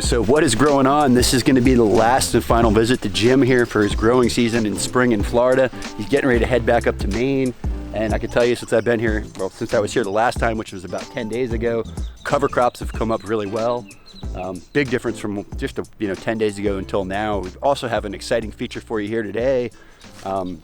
So what is growing on? This is going to be the last and final visit to Jim here for his growing season in spring in Florida. He's getting ready to head back up to Maine. And I can tell you, since I've been here, well, since I was here the last time, which was about 10 days ago, cover crops have come up really well. Big difference from just 10 days ago until now. We also have an exciting feature for you here today. I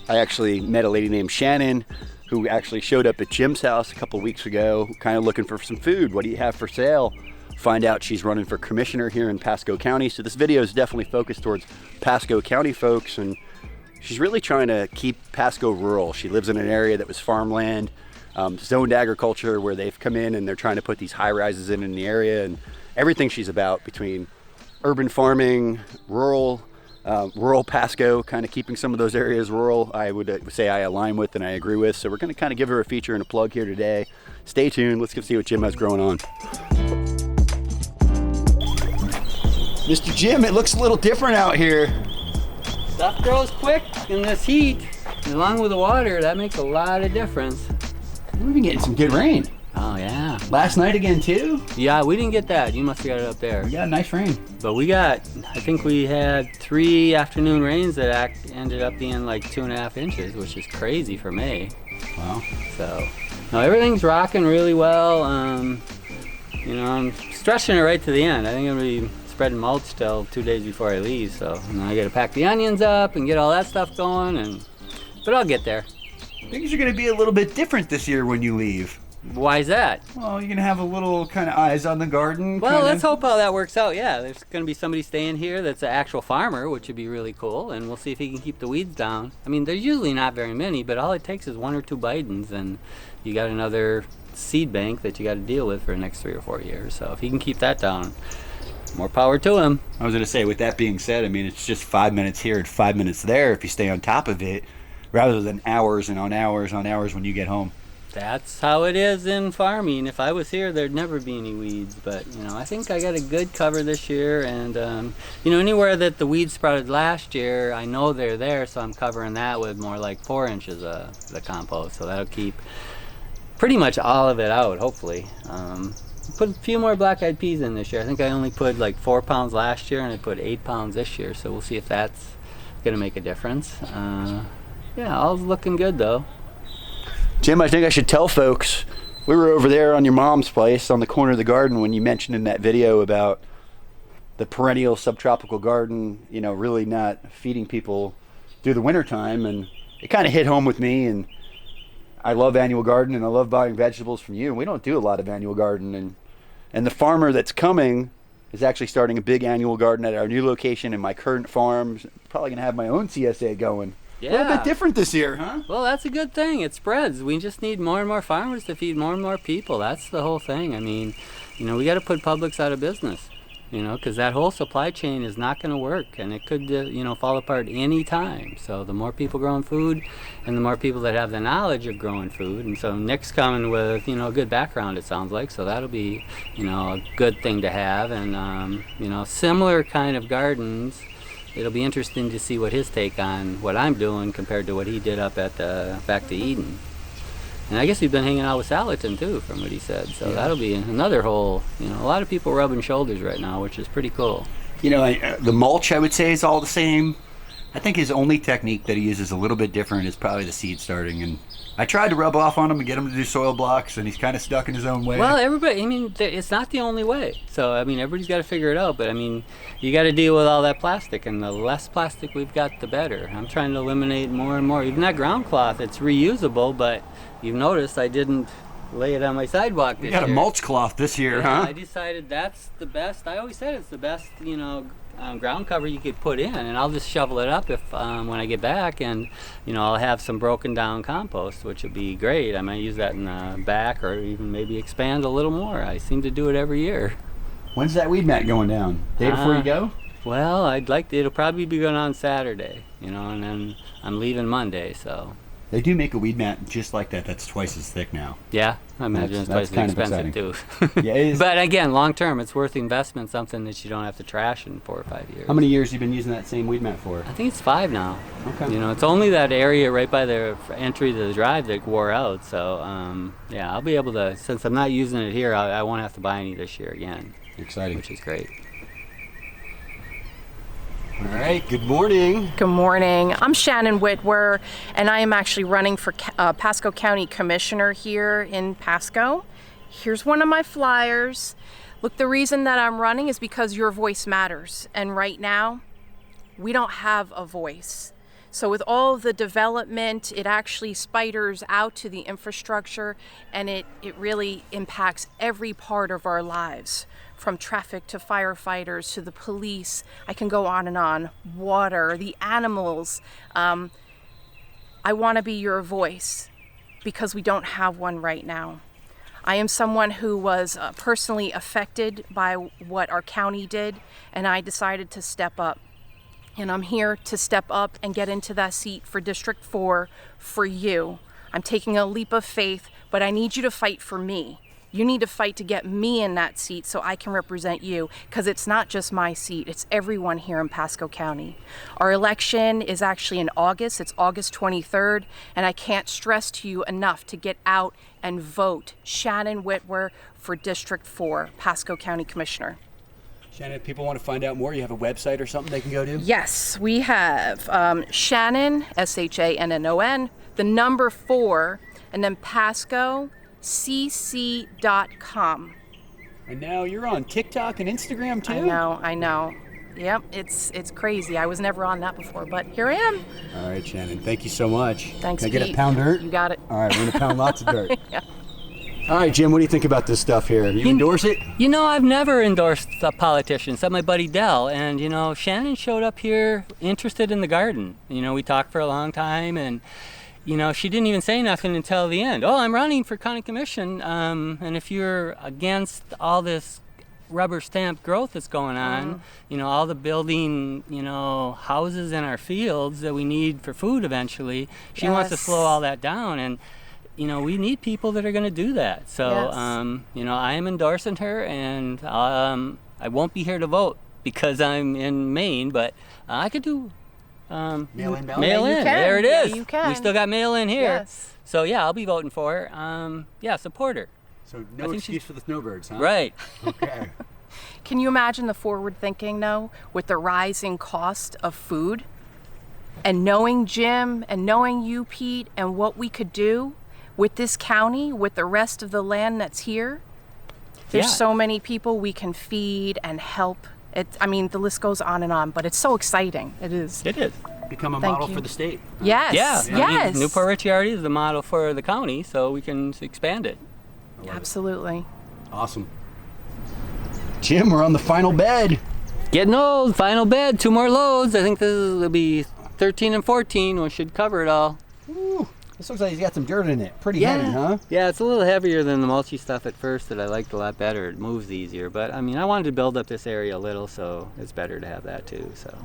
actually met a lady named Shannon who actually showed up at Jim's house a couple weeks ago, kind of looking for some food. What do you have for sale? Find out she's running for commissioner here in Pasco County. So this video is definitely focused towards Pasco County folks, and she's really trying to keep Pasco rural. She lives in an area that was farmland, zoned agriculture, where they've come in and they're trying to put these high rises in the area, and everything she's about between urban farming, rural Pasco, kind of keeping some of those areas rural, I would say I align with and I agree with. So we're going to kind of give her a feature and a plug here today. Stay tuned. Let's go see what Jim has growing on. Mr. Jim, it looks a little different out here. Stuff grows quick in this heat. Along with the water, that makes a lot of difference. We've been getting some good rain. Oh yeah. Last night again too? Yeah, we didn't get that. You must have got it up there. We got a nice rain. But I think we had 3 afternoon rains that ended up being like 2.5 inches, which is crazy for May. Wow. So, no, everything's rocking really well. I'm stretching it right to the end. I think I'm gonna be spreading mulch till 2 days before I leave. So I gotta pack the onions up and get all that stuff going, but I'll get there. Things are gonna be a little bit different this year when you leave. Why is that? Well, you're gonna have a little kind of eyes on the garden. Well, let's hope how that works out. Yeah, there's gonna be somebody staying here that's an actual farmer, which would be really cool, and we'll see if he can keep the weeds down. I mean, there's usually not very many, but all it takes is 1 or 2 Bidens, and you got another seed bank that you got to deal with for the next 3 or 4 years. So if he can keep that down, more power to him. I was gonna say, with that being said, I mean, it's just 5 minutes here and 5 minutes there if you stay on top of it, rather than hours and on hours on hours when you get home. That's how it is in farming. If I was here, there'd never be any weeds. But, I think I got a good cover this year. And, anywhere that the weeds sprouted last year, I know they're there. So I'm covering that with more like 4 inches of the compost. So that'll keep pretty much all of it out, hopefully. Put a few more black-eyed peas in this year. I think I only put like 4 pounds last year, and I put 8 pounds this year. So we'll see if that's going to make a difference. Yeah, all's looking good, though. Jim, I think I should tell folks, we were over there on your mom's place on the corner of the garden when you mentioned in that video about the perennial subtropical garden, really not feeding people through the wintertime. And it kind of hit home with me. And I love annual garden, and I love buying vegetables from you. And we don't do a lot of annual garden. And the farmer that's coming is actually starting a big annual garden at our new location in my current farm. Probably going to have my own CSA going. Yeah. A little bit different this year, huh? Well, that's a good thing. It spreads. We just need more and more farmers to feed more and more people. That's the whole thing. I mean, we got to put Publix out of business, because that whole supply chain is not going to work, and it could, fall apart any time. So the more people growing food and the more people that have the knowledge of growing food. And so Nick's coming with, a good background, it sounds like. So that'll be, a good thing to have. And, similar kind of gardens. It'll be interesting to see what his take on what I'm doing compared to what he did up at back to Eden. And I guess he's been hanging out with Salatin too, from what he said. So that'll be another whole, a lot of people rubbing shoulders right now, which is pretty cool. The mulch, I would say, is all the same. I think his only technique that he uses a little bit different is probably the seed starting. And I tried to rub off on him and get him to do soil blocks, and he's kind of stuck in his own way. Well, everybody, it's not the only way. So, everybody's got to figure it out. But, you got to deal with all that plastic, and the less plastic we've got, the better. I'm trying to eliminate more and more. Even that ground cloth, it's reusable, but you've noticed I didn't lay it on my sidewalk this year. You got a mulch cloth this year, huh? I decided that's the best. I always said it's the best, ground cover you could put in, and I'll just shovel it up if when I get back, and I'll have some broken down compost, which would be great. I might use that in the back, or even maybe expand a little more. I seem to do it every year. When's that weed mat going down? Day before you go? Well, it'll probably be going on Saturday, and then I'm leaving Monday, so. They do make a weed mat just like that. That's twice as thick now. Yeah, I imagine it's twice as expensive too. Yeah, it is. But again, long term, it's worth the investment. Something that you don't have to trash in 4 or 5 years. How many years have you been using that same weed mat for? I think it's 5 now. Okay. It's only that area right by the entry to the drive that wore out. So I'll be able to. Since I'm not using it here, I won't have to buy any this year again. Exciting. Which is great. All right, good morning. Good morning. I'm Shannon Wittwer, and I am actually running for Pasco County Commissioner here in Pasco. Here's one of my flyers. Look, the reason that I'm running is because your voice matters. And right now, we don't have a voice. So with all of the development, it actually spiders out to the infrastructure, and it really impacts every part of our lives. From traffic to firefighters to the police, I can go on and on. Water, the animals. I want to be your voice because we don't have one right now. I am someone who was personally affected by what our county did, and I decided to step up. And I'm here to step up and get into that seat for District 4 for you. I'm taking a leap of faith, but I need you to fight for me. You need to fight to get me in that seat so I can represent you, because it's not just my seat, it's everyone here in Pasco County. Our election is actually in August, it's August 23rd, and I can't stress to you enough to get out and vote Shannon Wittwer for District 4, Pasco County Commissioner. Shannon, if people want to find out more, you have a website or something they can go to? Yes, we have Shannon, SHANNON, the number 4, and then PascoCC.com. And now you're on TikTok and Instagram too? I know. Yep, it's crazy. I was never on that before, but here I am. All right, Shannon, thank you so much. Thanks, Can I get Pete. a pound dirt? You got it. All right, we're going to pound lots of dirt. Yeah. All right, Jim, what do you think about this stuff here? You endorse it? You know, I've never endorsed a politician, except my buddy Dell. And, you know, Shannon showed up here interested in the garden. You know, we talked for a long time, and, you know, she didn't even say nothing until the end. Oh, I'm running for county commission. And if you're against all this rubber stamp growth that's going on, you know, all the building, you know, houses in our fields that we need for food eventually, she wants to Yes. slow all that down. And, you know, we need people that are going to do that. So, Yes. you know, I am endorsing her, and I won't be here to vote because I'm in Maine, but I could do Mail-in ballot? mail Yeah, you in. can. There it Yeah, is. you can. We still got mail in here. Yes. So, yeah, I'll be voting for her. Yeah, support her. So I no think excuse for the snowbirds, huh? Right. Okay. Can you imagine the forward thinking, though, with the rising cost of food? And knowing Jim and knowing you, Pete, and what we could do with this county, with the rest of the land that's here. There's Yeah. so many people we can feed and help. I mean, the list goes on and on, but it's so exciting. It is. It is. Become a Thank model you. for the state. Yes. Yeah. Yes. I mean, New Port Richey already is the model for the county, so we can expand it. Absolutely. Awesome. Jim, we're on the final bed. Getting old. Final bed. 2 more loads. I think will be 13 and 14. We should cover it all. Ooh, this looks like he's got some dirt in it. Pretty heavy, huh? Yeah, it's a little heavier than the mulchy stuff at first that I liked a lot better. It moves easier. But, I mean, I wanted to build up this area a little, so it's better to have that too. So,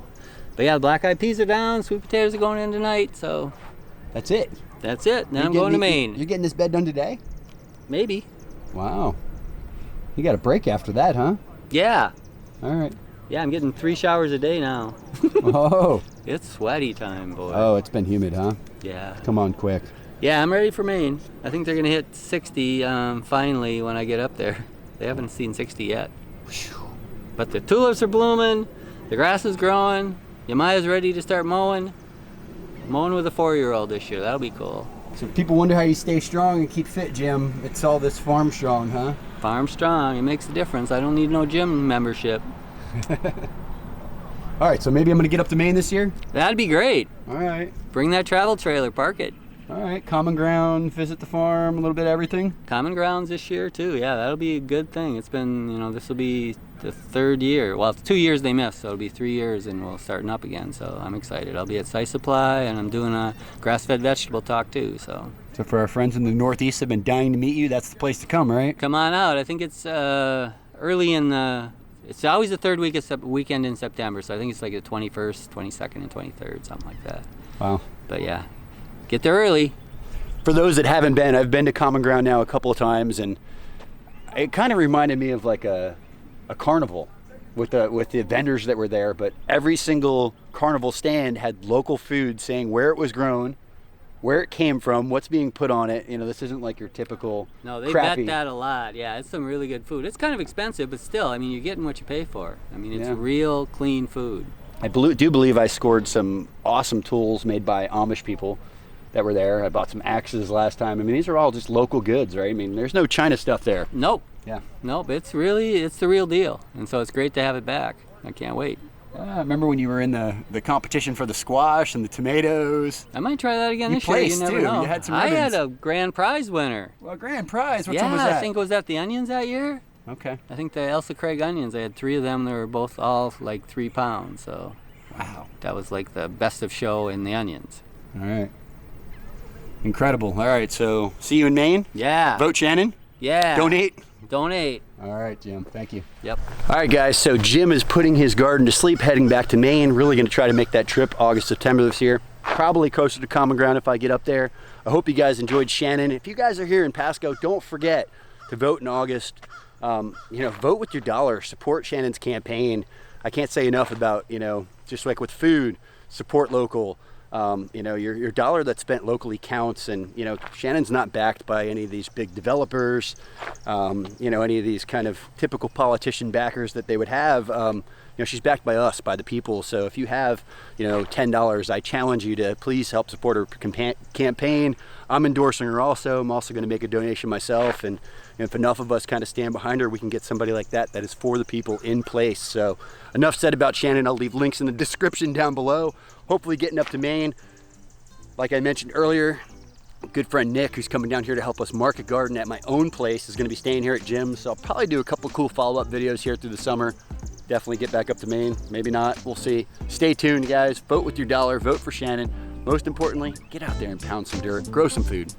but yeah, the black-eyed peas are down. Sweet potatoes are going in tonight. So That's it. that's it. Now You're I'm going to getting- Maine. You're getting this bed done today? Maybe. Wow. You got a break after that, huh? Yeah. All right. Yeah, I'm getting 3 showers a day now. Oh. It's sweaty time, boy. Oh, it's been humid, huh? Yeah. Come on, quick. Yeah, I'm ready for Maine. I think they're going to hit 60 finally when I get up there. They haven't seen 60 yet. But the tulips are blooming. The grass is growing. Yamaya's ready to start mowing. Mowing with a 4-year-old this year. That'll be cool. So people wonder how you stay strong and keep fit, Jim. It's all this farm strong, huh? Farm strong. It makes a difference. I don't need no gym membership. All right, so maybe I'm going to get up to Maine this year? That'd be great. All right. Bring that travel trailer. Park it. All right, common ground, visit the farm, a little bit of everything. Common grounds this year too. Yeah, that'll be a good thing. It's been, you know, this will be the 3rd year. Well, it's 2 years they missed, so it'll be 3 years and we'll starting up again. So I'm excited. I'll be at Site Supply and I'm doing a grass-fed vegetable talk too. So So for our friends in the Northeast have been dying to meet you, that's the place to come, right? come on out. I think it's early in the. It's always the 3rd weekend in September. So I think it's like the 21st, 22nd, and 23rd, something like that. Wow. But yeah, get there early. For those that haven't been, I've been to Common Ground now a couple of times, and it kind of reminded me of like a carnival with the vendors that were there. But every single carnival stand had local food saying where it was grown, where it came from, what's being put on it. You know, this isn't like your typical No, they crappy. bet that a lot. Yeah, it's some really good food. It's kind of expensive, but still, I mean, you're getting what you pay for. I mean, it's Yeah. real clean food. I do believe I scored some awesome tools made by Amish people that were there. I bought some axes last time. I mean, these are all just local goods, right? I mean, there's no China stuff there. Nope. Yeah. Nope. It's the real deal, and so it's great to have it back. I can't wait. I remember when you were in the competition for the squash and the tomatoes. I might try that again this year. Placed, You never too. know. You had some I ribbons. had a grand prize winner. Well, grand prize. Which yeah, one was that? I think it was at the onions that year. Okay. I think the Elsa Craig onions. I had 3 of them. They were both all like 3 pounds. So Wow. that was like the best of show in the onions. All right. Incredible. All right, so see you in Maine. Yeah. Vote Shannon. Yeah. Donate. Donate. All right, Jim. Thank you. Yep. All right, guys. So Jim is putting his garden to sleep, heading back to Maine. Really going to try to make that trip August, September this year. Probably closer to Common Ground if I get up there. I hope you guys enjoyed Shannon. If you guys are here in Pasco, don't forget to vote in August. Vote with your dollar. Support Shannon's campaign. I can't say enough about, just like with food, support local. Your dollar that's spent locally counts, and Shannon's not backed by any of these big developers, any of these kind of typical politician backers that they would have. She's backed by us, by the people. So if you have, $10, I challenge you to please help support her campaign. I'm endorsing her also. I'm also going to make a donation myself, and if enough of us kind of stand behind her, we can get somebody like that is for the people in place. So enough said about Shannon. I'll leave links in the description down below. Hopefully getting up to Maine. Like I mentioned earlier, good friend Nick, who's coming down here to help us market garden at my own place, is going to be staying here at Jim's. So I'll probably do a couple cool follow-up videos here through the summer. Definitely get back up to Maine. Maybe not. We'll see. Stay tuned, guys. Vote with your dollar. Vote for Shannon. Most importantly, get out there and pound some dirt. Grow some food.